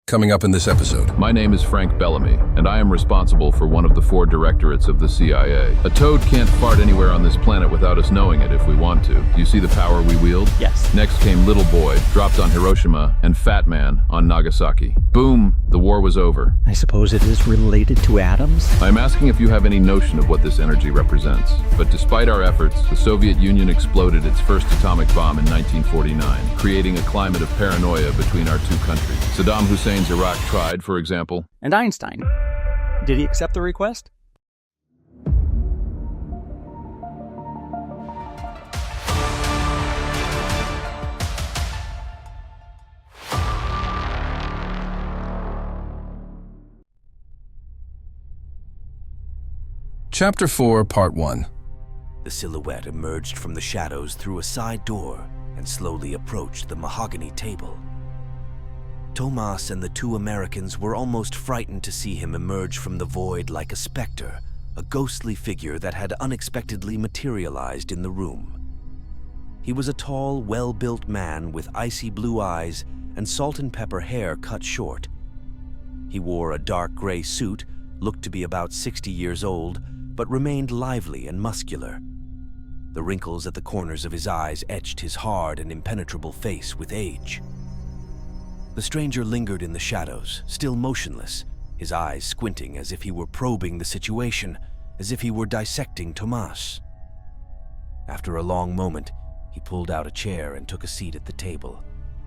Coming up in this episode. My name is Frank Bellamy, and I am responsible for one of the 4 directorates of the CIA. A toad can't fart anywhere on this planet without us knowing it if we want to. Do you see the power we wield? Yes. Next came Little Boy, dropped on Hiroshima, and Fat Man on Nagasaki. Boom, the war was over. I suppose it is related to atoms? I'm asking if you have any notion of what this energy represents. But despite our efforts, the Soviet Union exploded its first atomic bomb in 1949, creating a climate of paranoia between our two countries. Saddam Hussein's Iraq tried, for example. And Einstein. Did he accept the request? Chapter 4, Part 1. The silhouette emerged from the shadows through a side door and slowly approached the mahogany table. Tomas and the 2 Americans were almost frightened to see him emerge from the void like a specter, a ghostly figure that had unexpectedly materialized in the room. He was a tall, well-built man with icy blue eyes and salt and pepper hair cut short. He wore a dark gray suit, looked to be about 60 years old, but remained lively and muscular. The wrinkles at the corners of his eyes etched his hard and impenetrable face with age. The stranger lingered in the shadows, still motionless, his eyes squinting as if he were probing the situation, as if he were dissecting Tomas. After a long moment, he pulled out a chair and took a seat at the table,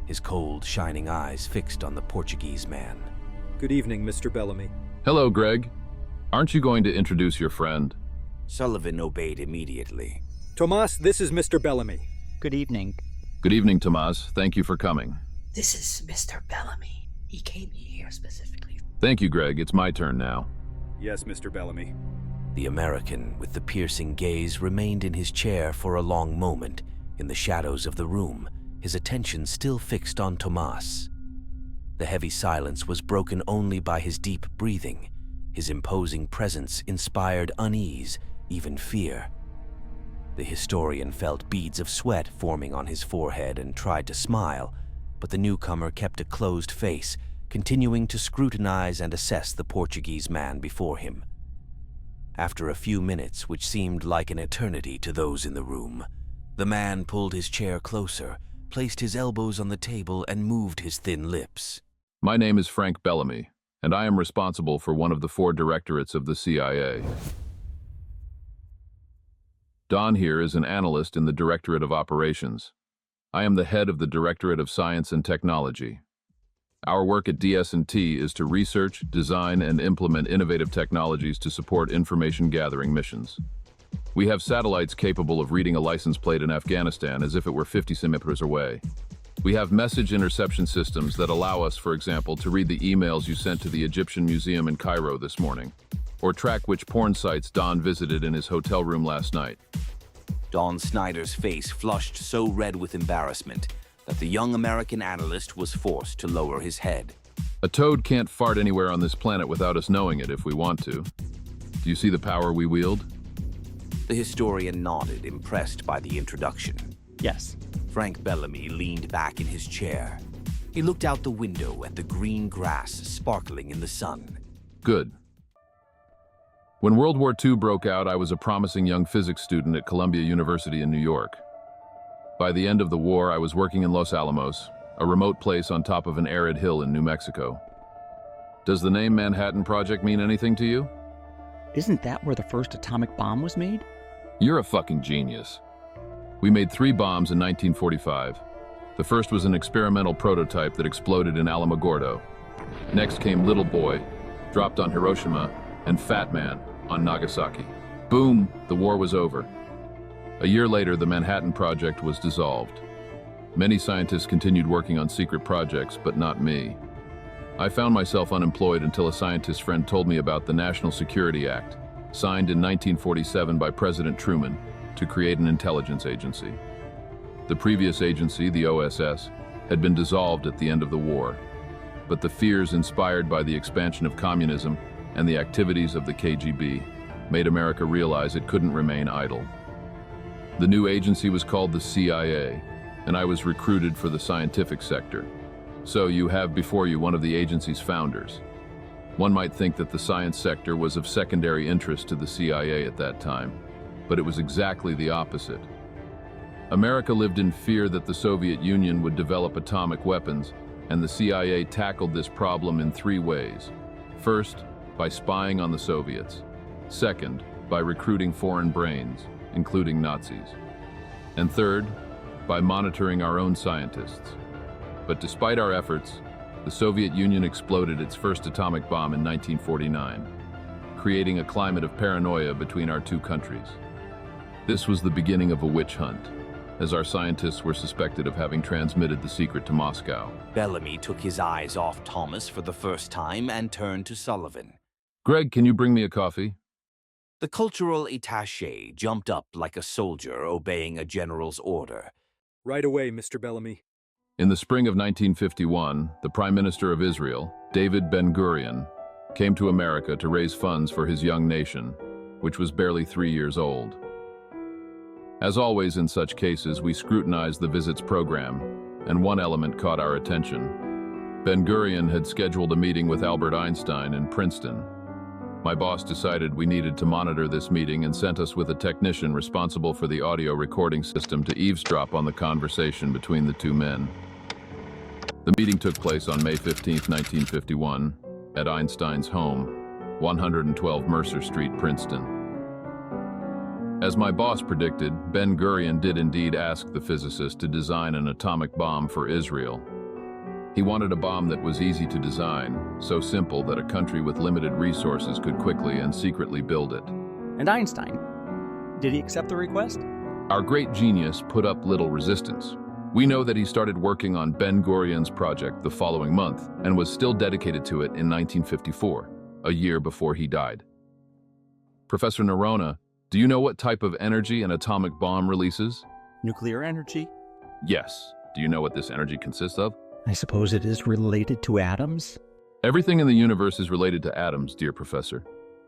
his cold, shining eyes fixed on the Portuguese man. Good evening, Mr. Bellamy. Hello, Greg. Aren't you going to introduce your friend? Sullivan obeyed immediately. Tomas, this is Mr. Bellamy. Good evening. Good evening, Tomas. Thank you for coming. This is Mr. Bellamy. He came here specifically. Thank you, Greg. It's my turn now. Yes, Mr. Bellamy. The American with the piercing gaze remained in his chair for a long moment, in the shadows of the room, his attention still fixed on Tomas. The heavy silence was broken only by his deep breathing. His imposing presence inspired unease, even fear. The historian felt beads of sweat forming on his forehead and tried to smile, but the newcomer kept a closed face, continuing to scrutinize and assess the Portuguese man before him. After a few minutes, which seemed like an eternity to those in the room, the man pulled his chair closer, placed his elbows on the table, and moved his thin lips. My name is Frank Bellamy, and I am responsible for one of the 4 directorates of the CIA. Don here is an analyst in the Directorate of Operations. I am the head of the Directorate of Science and Technology. Our work at DS&T is to research, design, and implement innovative technologies to support information-gathering missions. We have satellites capable of reading a license plate in Afghanistan as if it were 50 kilometers away. We have message interception systems that allow us, for example, to read the emails you sent to the Egyptian Museum in Cairo this morning, or track which porn sites Don visited in his hotel room last night. Don Snyder's face flushed so red with embarrassment that the young American analyst was forced to lower his head. A toad can't fart anywhere on this planet without us knowing it if we want to. Do you see the power we wield? The historian nodded, impressed by the introduction. Yes. Frank Bellamy leaned back in his chair. He looked out the window at the green grass sparkling in the sun. Good. When World War II broke out, I was a promising young physics student at Columbia University in New York. By the end of the war, I was working in Los Alamos, a remote place on top of an arid hill in New Mexico. Does the name Manhattan Project mean anything to you? Isn't that where the first atomic bomb was made? You're a fucking genius. We made 3 bombs in 1945. The first was an experimental prototype that exploded in Alamogordo. Next came Little Boy, dropped on Hiroshima, and Fat Man on Nagasaki. Boom, the war was over. A year later, the Manhattan Project was dissolved. Many scientists continued working on secret projects, but not me. I found myself unemployed until a scientist friend told me about the National Security Act, signed in 1947 by President Truman, to create an intelligence agency. The previous agency, the OSS, had been dissolved at the end of the war, but the fears inspired by the expansion of communism and the activities of the KGB made America realize it couldn't remain idle. The new agency was called the CIA, and I was recruited for the scientific sector. So you have before you one of the agency's founders. One might think that the science sector was of secondary interest to the CIA at that time, but it was exactly the opposite. America lived in fear that the Soviet Union would develop atomic weapons, and the CIA tackled this problem in three ways. First, by spying on the Soviets. Second, by recruiting foreign brains, including Nazis. And third, by monitoring our own scientists. But despite our efforts, the Soviet Union exploded its first atomic bomb in 1949, creating a climate of paranoia between our two countries. This was the beginning of a witch hunt, as our scientists were suspected of having transmitted the secret to Moscow. Bellamy took his eyes off Thomas for the first time and turned to Sullivan. Greg, can you bring me a coffee? The cultural attaché jumped up like a soldier obeying a general's order. Right away, Mr. Bellamy. In the spring of 1951, the Prime Minister of Israel, David Ben-Gurion, came to America to raise funds for his young nation, which was barely 3 years old. As always in such cases, we scrutinized the visit's program, and one element caught our attention. Ben-Gurion had scheduled a meeting with Albert Einstein in Princeton. My boss decided we needed to monitor this meeting and sent us with a technician responsible for the audio recording system to eavesdrop on the conversation between the two men. The meeting took place on May 15, 1951, at Einstein's home, 112 Mercer Street, Princeton. As my boss predicted, Ben-Gurion did indeed ask the physicist to design an atomic bomb for Israel. He wanted a bomb that was easy to design, so simple that a country with limited resources could quickly and secretly build it. And Einstein, did he accept the request? Our great genius put up little resistance. We know that he started working on Ben-Gurion's project the following month and was still dedicated to it in 1954, a year before he died. Professor Nerona, do you know what type of energy an atomic bomb releases? Nuclear energy? Yes. Do you know what this energy consists of? I suppose it is related to atoms? Everything in the universe is related to atoms, dear Professor.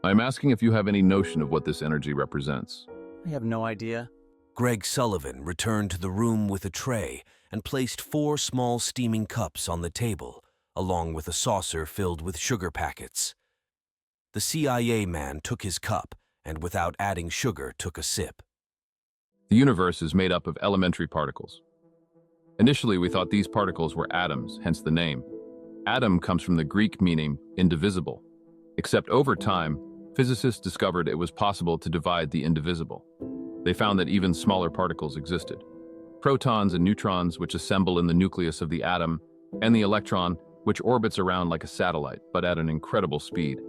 I'm asking if you have any notion of what this energy represents. I have no idea. Greg Sullivan returned to the room with a tray and placed 4 small steaming cups on the table, along with a saucer filled with sugar packets. The CIA man took his cup and, without adding sugar, took a sip. The universe is made up of elementary particles. Initially, we thought these particles were atoms, hence the name. Atom comes from the Greek meaning indivisible. Except over time, physicists discovered it was possible to divide the indivisible. They found that even smaller particles existed. Protons and neutrons, which assemble in the nucleus of the atom, and the electron, which orbits around like a satellite, but at an incredible speed.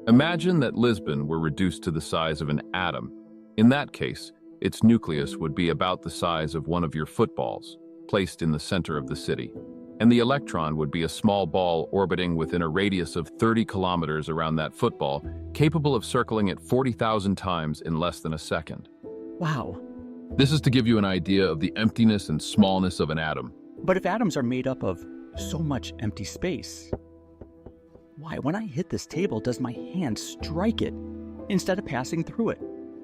Imagine that Lisbon were reduced to the size of an atom. In that case, its nucleus would be about the size of one of your footballs, placed in the center of the city. And the electron would be a small ball orbiting within a radius of 30 kilometers around that football, capable of circling it 40,000 times in less than a second. Wow. This is to give you an idea of the emptiness and smallness of an atom. But if atoms are made up of so much empty space, why, when I hit this table, does my hand strike it instead of passing through it?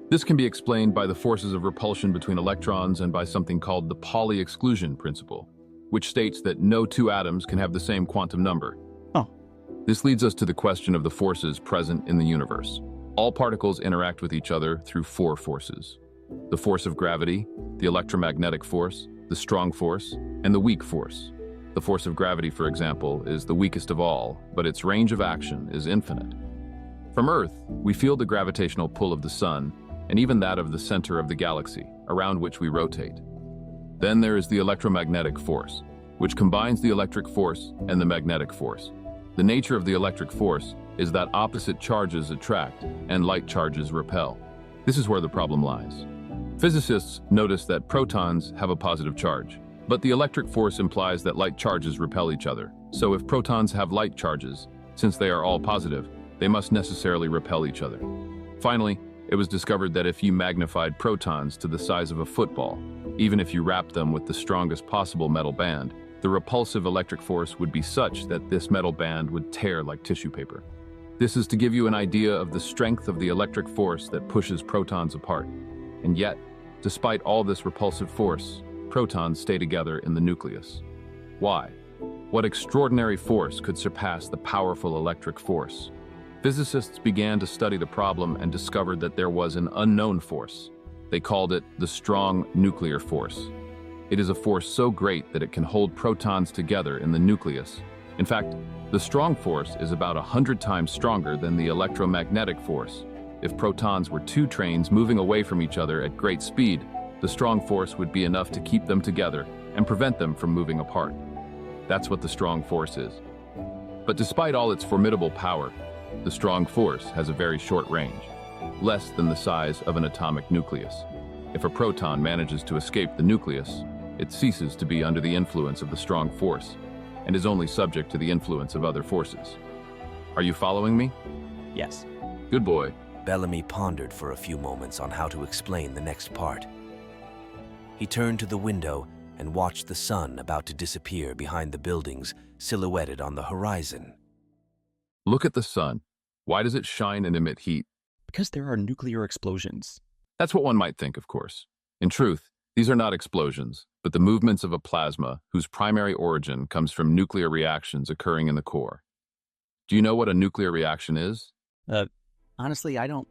This can be explained by the forces of repulsion between electrons and by something called the Pauli exclusion principle, which states that no two atoms can have the same quantum number. Oh. This leads us to the question of the forces present in the universe. All particles interact with each other through 4 forces: the force of gravity, the electromagnetic force, the strong force, and the weak force. The force of gravity, for example, is the weakest of all, but its range of action is infinite. From Earth, we feel the gravitational pull of the sun, and even that of the center of the galaxy, around which we rotate. Then there is the electromagnetic force, which combines the electric force and the magnetic force. The nature of the electric force is that opposite charges attract and light charges repel. This is where the problem lies. Physicists notice that protons have a positive charge, but the electric force implies that light charges repel each other. So if protons have light charges, since they are all positive, they must necessarily repel each other. Finally, it was discovered that if you magnified protons to the size of a football, even if you wrapped them with the strongest possible metal band, the repulsive electric force would be such that this metal band would tear like tissue paper. This is to give you an idea of the strength of the electric force that pushes protons apart. And yet, despite all this repulsive force, protons stay together in the nucleus. Why? What extraordinary force could surpass the powerful electric force? Physicists began to study the problem and discovered that there was an unknown force. They called it the strong nuclear force. It is a force so great that it can hold protons together in the nucleus. In fact, the strong force is about 100 times stronger than the electromagnetic force. If protons were two trains moving away from each other at great speed, the strong force would be enough to keep them together and prevent them from moving apart. That's what the strong force is. But despite all its formidable power, the strong force has a very short range, less than the size of an atomic nucleus. If a proton manages to escape the nucleus, it ceases to be under the influence of the strong force and is only subject to the influence of other forces. Are you following me? Yes. Good boy. Bellamy pondered for a few moments on how to explain the next part. He turned to the window and watched the sun about to disappear behind the buildings silhouetted on the horizon. Look at the sun. Why does it shine and emit heat? Because there are nuclear explosions. That's what one might think, of course. In truth, these are not explosions, but the movements of a plasma whose primary origin comes from nuclear reactions occurring in the core. Do you know what a nuclear reaction is? Honestly, I don't.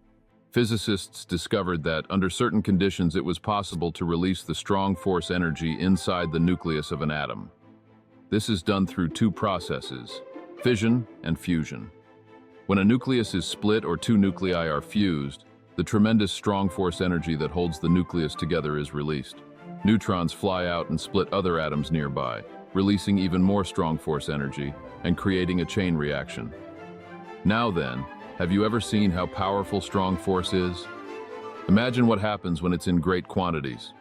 Physicists discovered that under certain conditions it was possible to release the strong force energy inside the nucleus of an atom. This is done through two processes, fission and fusion. When a nucleus is split or two nuclei are fused, the tremendous strong force energy that holds the nucleus together is released. Neutrons fly out and split other atoms nearby, releasing even more strong force energy and creating a chain reaction. Now then, have you ever seen how powerful strong force is? Imagine what happens when it's in great quantities.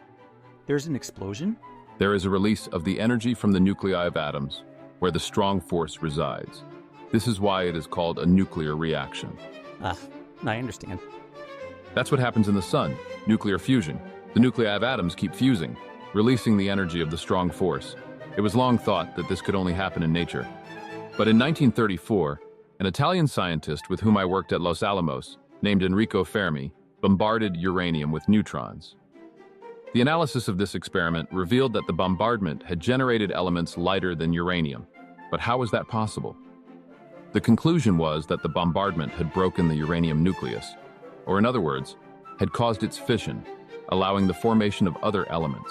There's an explosion? There is a release of the energy from the nuclei of atoms, where the strong force resides. This is why it is called a nuclear reaction. I understand. That's what happens in the sun, nuclear fusion. The nuclei of atoms keep fusing, releasing the energy of the strong force. It was long thought that this could only happen in nature. But in 1934, an Italian scientist with whom I worked at Los Alamos, named Enrico Fermi, bombarded uranium with neutrons. The analysis of this experiment revealed that the bombardment had generated elements lighter than uranium. But how was that possible? The conclusion was that the bombardment had broken the uranium nucleus, or in other words, had caused its fission, allowing the formation of other elements.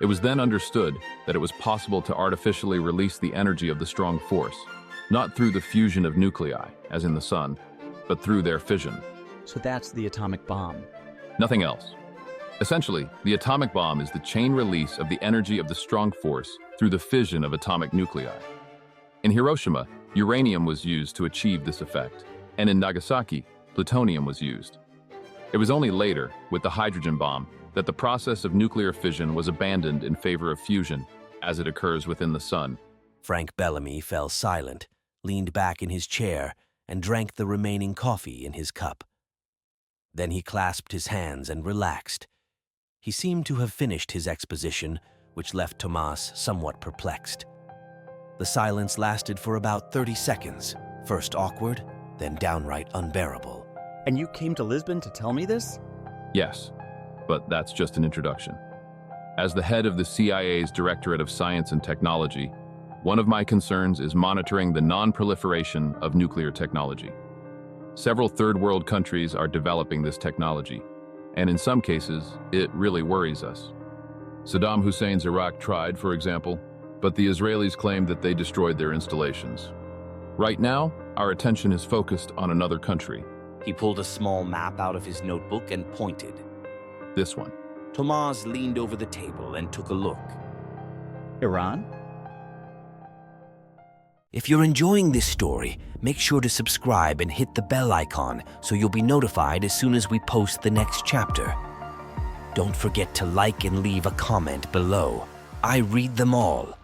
It was then understood that it was possible to artificially release the energy of the strong force, not through the fusion of nuclei, as in the sun, but through their fission. So that's the atomic bomb. Nothing else. Essentially, the atomic bomb is the chain release of the energy of the strong force through the fission of atomic nuclei. In Hiroshima, uranium was used to achieve this effect, and in Nagasaki, plutonium was used. It was only later, with the hydrogen bomb, that the process of nuclear fission was abandoned in favor of fusion, as it occurs within the sun. Frank Bellamy fell silent, leaned back in his chair, and drank the remaining coffee in his cup. Then he clasped his hands and relaxed. He seemed to have finished his exposition, which left Tomas somewhat perplexed. The silence lasted for about 30 seconds, first awkward, then downright unbearable. And you came to Lisbon to tell me this? Yes, but that's just an introduction. As the head of the CIA's Directorate of Science and Technology, one of my concerns is monitoring the non-proliferation of nuclear technology. Several third world countries are developing this technology, and in some cases, it really worries us. Saddam Hussein's Iraq tried, for example, but the Israelis claimed that they destroyed their installations. Right now, our attention is focused on another country. He pulled a small map out of his notebook and pointed. This one. Tomas leaned over the table and took a look. Iran? If you're enjoying this story, make sure to subscribe and hit the bell icon so you'll be notified as soon as we post the next chapter. Don't forget to like and leave a comment below. I read them all.